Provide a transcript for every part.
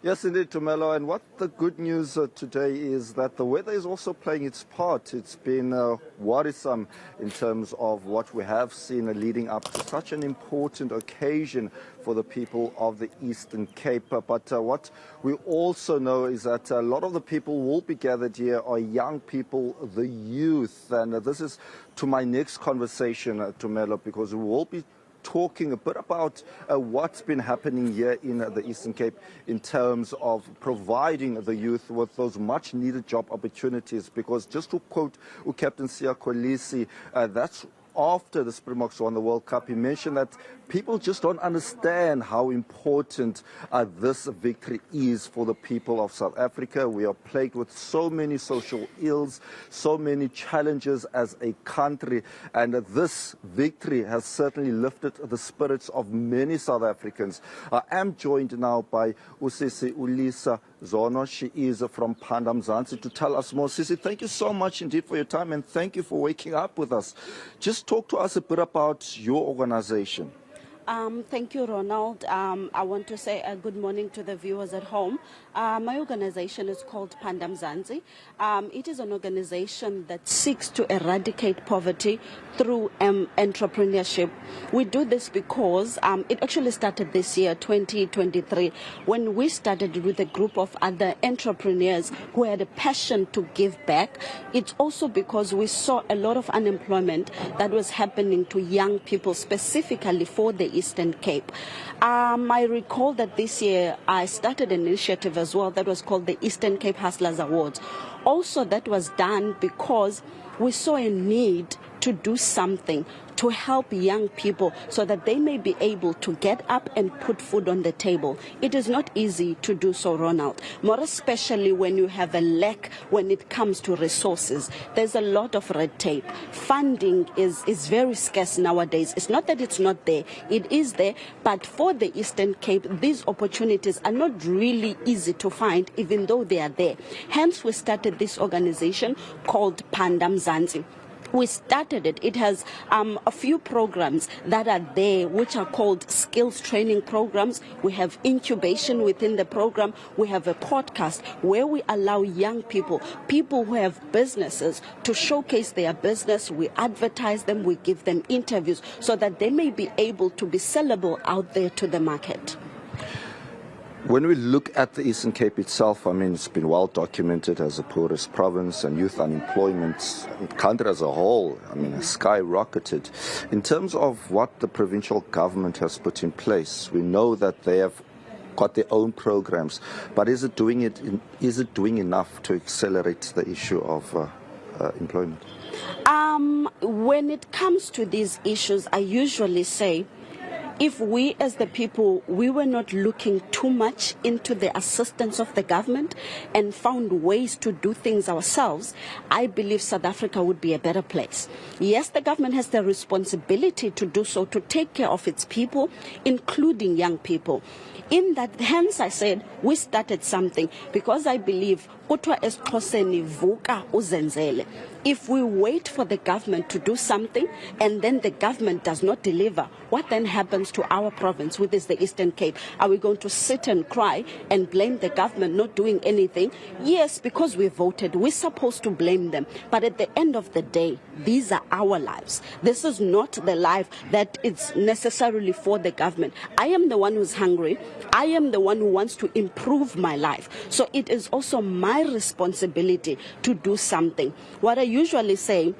Yes, indeed, Tumelo. And what the good news today is that the weather is also playing its part. It's been worrisome in terms of what we have seen leading up to such an important occasion for the people of the Eastern Cape. But what we also know is that a lot of the people who will be gathered here are young people, the youth. And this is to my next conversation, Tumelo, because we will be talking a bit about what's been happening here in the Eastern Cape in terms of providing the youth with those much needed job opportunities. Because just to quote Captain Siya Kolisi, that's after the Springboks won the World Cup, he mentioned that people just don't understand how important this victory is for the people of South Africa. We are plagued with so many social ills, so many challenges as a country, and this victory has certainly lifted the spirits of many South Africans. I am joined now by Usisi Ulisa Zono. She is from Panda Mzansi to tell us more. Sisi, thank you so much indeed for your time, and thank you for waking up with us. Just talk to us a bit about your organization. Thank you, Ronald. I want to say good morning to the viewers at home. My organization is called Panda Mzansi. It is an organization that seeks to eradicate poverty through entrepreneurship. We do this because it actually started this year, 2023, when we started with a group of other entrepreneurs who had a passion to give back. It's also because we saw a lot of unemployment that was happening to young people, specifically for the Eastern Cape. I recall that this year I started an initiative as well that was called the Eastern Cape Hustlers Awards. Also, that was done because we saw a need to do something to help young people so that they may be able to get up and put food on the table. It is not easy to do so, Ronald, more especially when you have a lack when it comes to resources. There's a lot of red tape. Funding is very scarce nowadays. It's not that it's not there. It is there, but for the Eastern Cape, these opportunities are not really easy to find, even though they are there. Hence, we started this organization called Panda Mzansi. We started it. It has a few programs that are there, which are called skills training programs. We have incubation within the program. We have a podcast where we allow young people who have businesses, to showcase their business. We advertise them. We give them interviews so that they may be able to be sellable out there to the market. When we look at the Eastern Cape itself, I mean, it's been well documented as the poorest province, and youth unemployment, the country as a whole, I mean, has skyrocketed. In terms of what the provincial government has put in place, we know that they have got their own programs, but is it doing enough to accelerate the issue of employment? When it comes to these issues, I usually say, if we as the people, we were not looking too much into the assistance of the government and found ways to do things ourselves, I believe South Africa would be a better place. Yes, the government has the responsibility to do so, to take care of its people, including young people. In that, hence I said, we started something because I believe if we wait for the government to do something and then the government does not deliver, what then happens to our province, which is the Eastern Cape? Are we going to sit and cry and blame the government not doing anything? Yes, because we voted, we're supposed to blame them. But at the end of the day, these are our lives. This is not the life that is necessarily for the government. I am the one who's hungry. I am the one who wants to improve my life. So it is also my responsibility to do something. What I usually say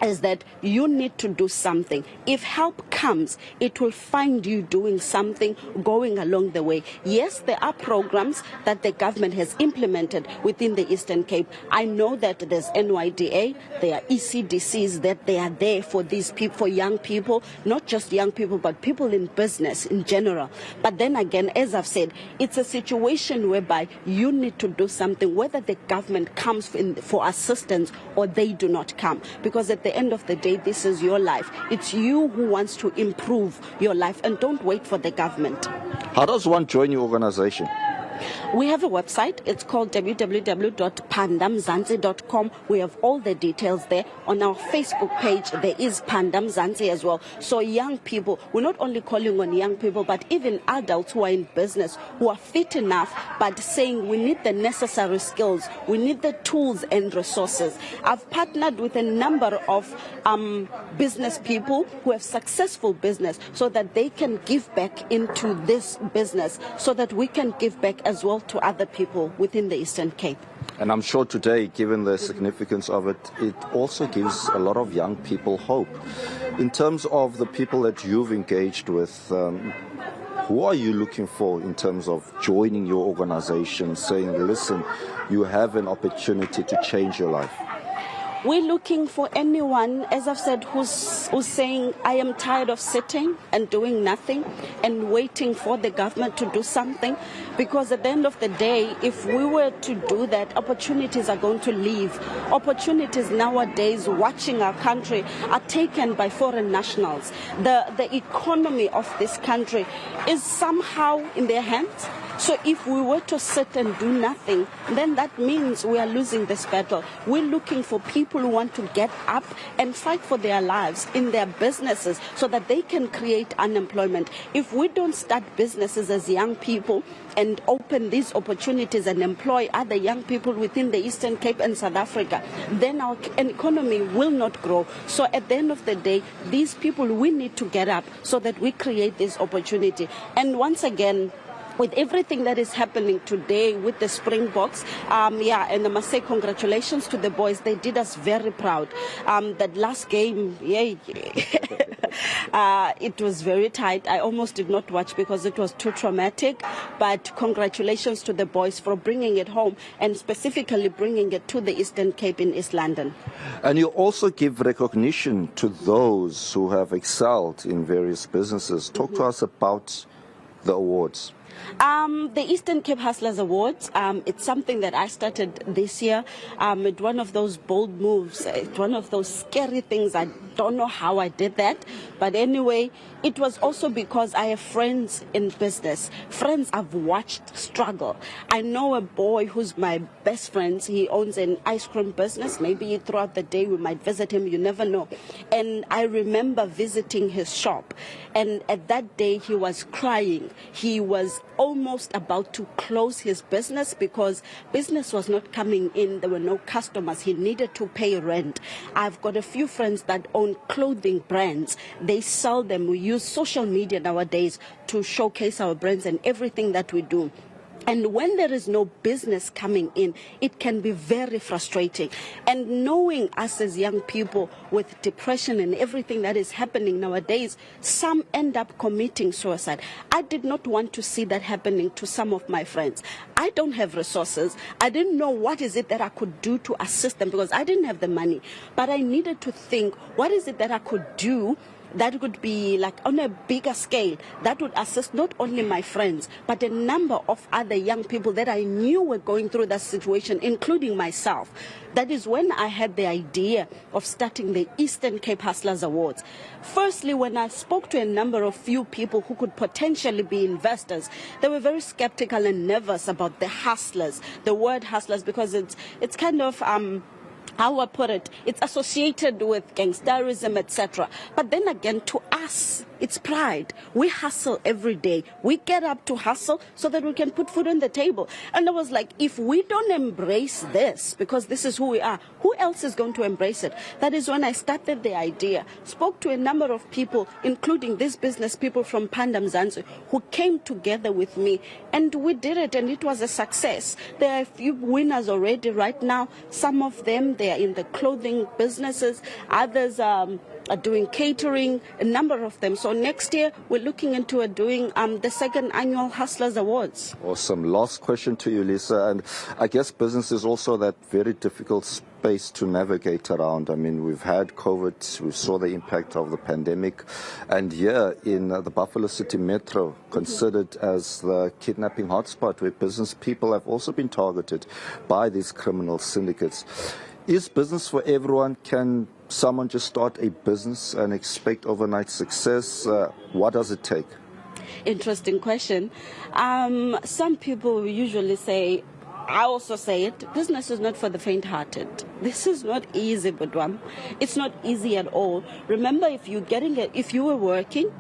is that you need to do something. If help comes, it will find you doing something, going along the way. Yes, there are programs that the government has implemented within the Eastern Cape. I know that there's NYDA, there are ECDCs, that they are there for these people, for young people, not just young people, but people in business in general. But then again, as I've said, it's a situation whereby you need to do something, whether the government comes for assistance or they do not come. Because at the end of the day, this is your life. It's you who wants to improve your life, and don't wait for the government. How does one join your organization? We have a website. It's called www.pandamzansi.com. We have all the details there. On our Facebook page, there is Pandam Zansi as well. So young people, we're not only calling on young people, but even adults who are in business, who are fit enough, but saying we need the necessary skills, we need the tools and resources. I've partnered with a number of business people who have successful business so that they can give back into this business, so that we can give back as well to other people within the Eastern Cape. And I'm sure today, given the significance of it, it also gives a lot of young people hope. In terms of the people that you've engaged with, who are you looking for in terms of joining your organization, saying, listen, you have an opportunity to change your life? We're looking for anyone, as I've said, who's saying, I am tired of sitting and doing nothing and waiting for the government to do something. Because at the end of the day, if we were to do that, opportunities are going to leave. Opportunities nowadays, watching our country, are taken by foreign nationals. The economy of this country is somehow in their hands. So if we were to sit and do nothing, then that means we are losing this battle. We're looking for people who want to get up and fight for their lives in their businesses so that they can create unemployment. If we don't start businesses as young people and open these opportunities and employ other young people within the Eastern Cape and South Africa, then our economy will not grow. So at the end of the day, these people, we need to get up so that we create this opportunity. And once again, with everything that is happening today with the Springboks, and I must say congratulations to the boys. They did us very proud. That last game, it was very tight. I almost did not watch because it was too traumatic. But congratulations to the boys for bringing it home, and specifically bringing it to the Eastern Cape in East London. And you also give recognition to those who have excelled in various businesses. Talk to us about the awards. The Eastern Cape Hustlers Awards, it's something that I started this year. It's one of those bold moves. It's one of those scary things. I don't know how I did that. But anyway, it was also because I have friends in business. Friends I've watched struggle. I know a boy who's my best friend. He owns an ice cream business. Maybe throughout the day we might visit him. You never know. And I remember visiting his shop. And at that day he was crying. He was almost about to close his business because business was not coming in. There were no customers. He needed to pay rent. I've got a few friends that own clothing brands. They sell them. We use social media nowadays to showcase our brands and everything that we do. And when there is no business coming in, it can be very frustrating. And knowing us as young people with depression and everything that is happening nowadays, some end up committing suicide. I did not want to see that happening to some of my friends. I don't have resources. I didn't know what is it that I could do to assist them because I didn't have the money. But I needed to think, what is it that I could do that would be like on a bigger scale, that would assist not only my friends, but a number of other young people that I knew were going through that situation, including myself. That is when I had the idea of starting the Eastern Cape Hustlers Awards. Firstly, when I spoke to a number of few people who could potentially be investors, they were very skeptical and nervous about the hustlers, the word hustlers, because it's kind of how I put it, it's associated with gangsterism, etc. But then again, to us, it's pride. We hustle every day. We get up to hustle so that we can put food on the table. And I was like, if we don't embrace this, because this is who we are, who else is going to embrace it? That is when I started the idea, spoke to a number of people, including these business people from Pandam Zansi, who came together with me, and we did it, and it was a success. There are a few winners already right now. Some of them, they are in the clothing businesses. Others are doing catering, a number of them. So next year, we're looking into doing the second annual Hustlers Awards. Awesome. Last question to you, Lisa. And I guess business is also that very difficult space to navigate around. I mean, we've had COVID, we saw the impact of the pandemic, and here in the Buffalo City Metro, considered as the kidnapping hotspot, where business people have also been targeted by these criminal syndicates. Is business for everyone? Can someone just start a business and expect overnight success? What does it take? interesting question. Some people usually say, I also say it, business is not for the faint-hearted. This is not easy, Budwam. It's not easy at all. Remember, if you were working,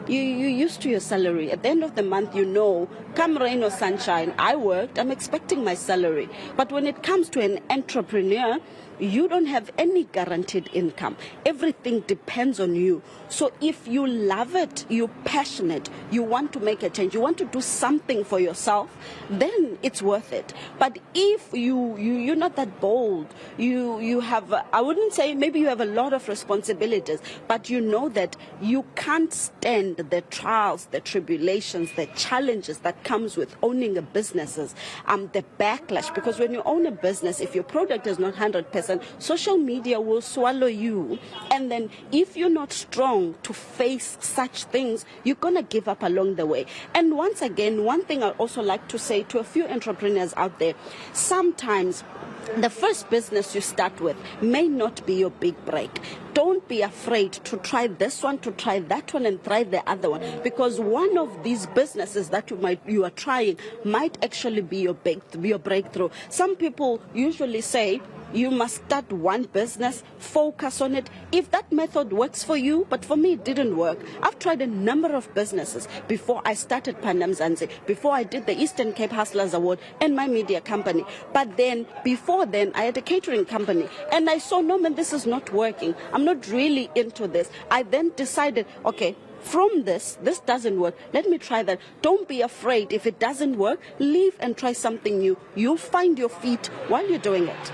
you're used to your salary. At the end of the month, you know, come rain or sunshine, I worked, I'm expecting my salary. But when it comes to an entrepreneur, you don't have any guaranteed income. Everything depends on you. So if you love it, you're passionate, you want to make a change, you want to do something for yourself, then it's worth it. But if you're not that bold, you have, I wouldn't say maybe you have a lot of responsibilities, but you know that you can't stand the trials, the tribulations, the challenges that comes with owning a businesses, the backlash. Because when you own a business, if your product is not 100%, social media will swallow you. And then if you're not strong to face such things, you're going to give up along the way. And once again, one thing I also like to say to a few entrepreneurs out there, sometimes the first business you start with may not be your big break. Don't be afraid to try this one, to try that one, and try the other one. Because one of these businesses that you are trying might actually be your breakthrough. Some people usually say, you must start one business, focus on it. If that method works for you, but for me it didn't work. I've tried a number of businesses before I started Pandam Zanzi, before I did the Eastern Cape Hustlers Award and my media company. But then, before then, I had a catering company. And I saw, no man, this is not working. I'm not really into this. I then decided, okay, from this doesn't work. Let me try that. Don't be afraid. If it doesn't work, leave and try something new. You'll find your feet while you're doing it.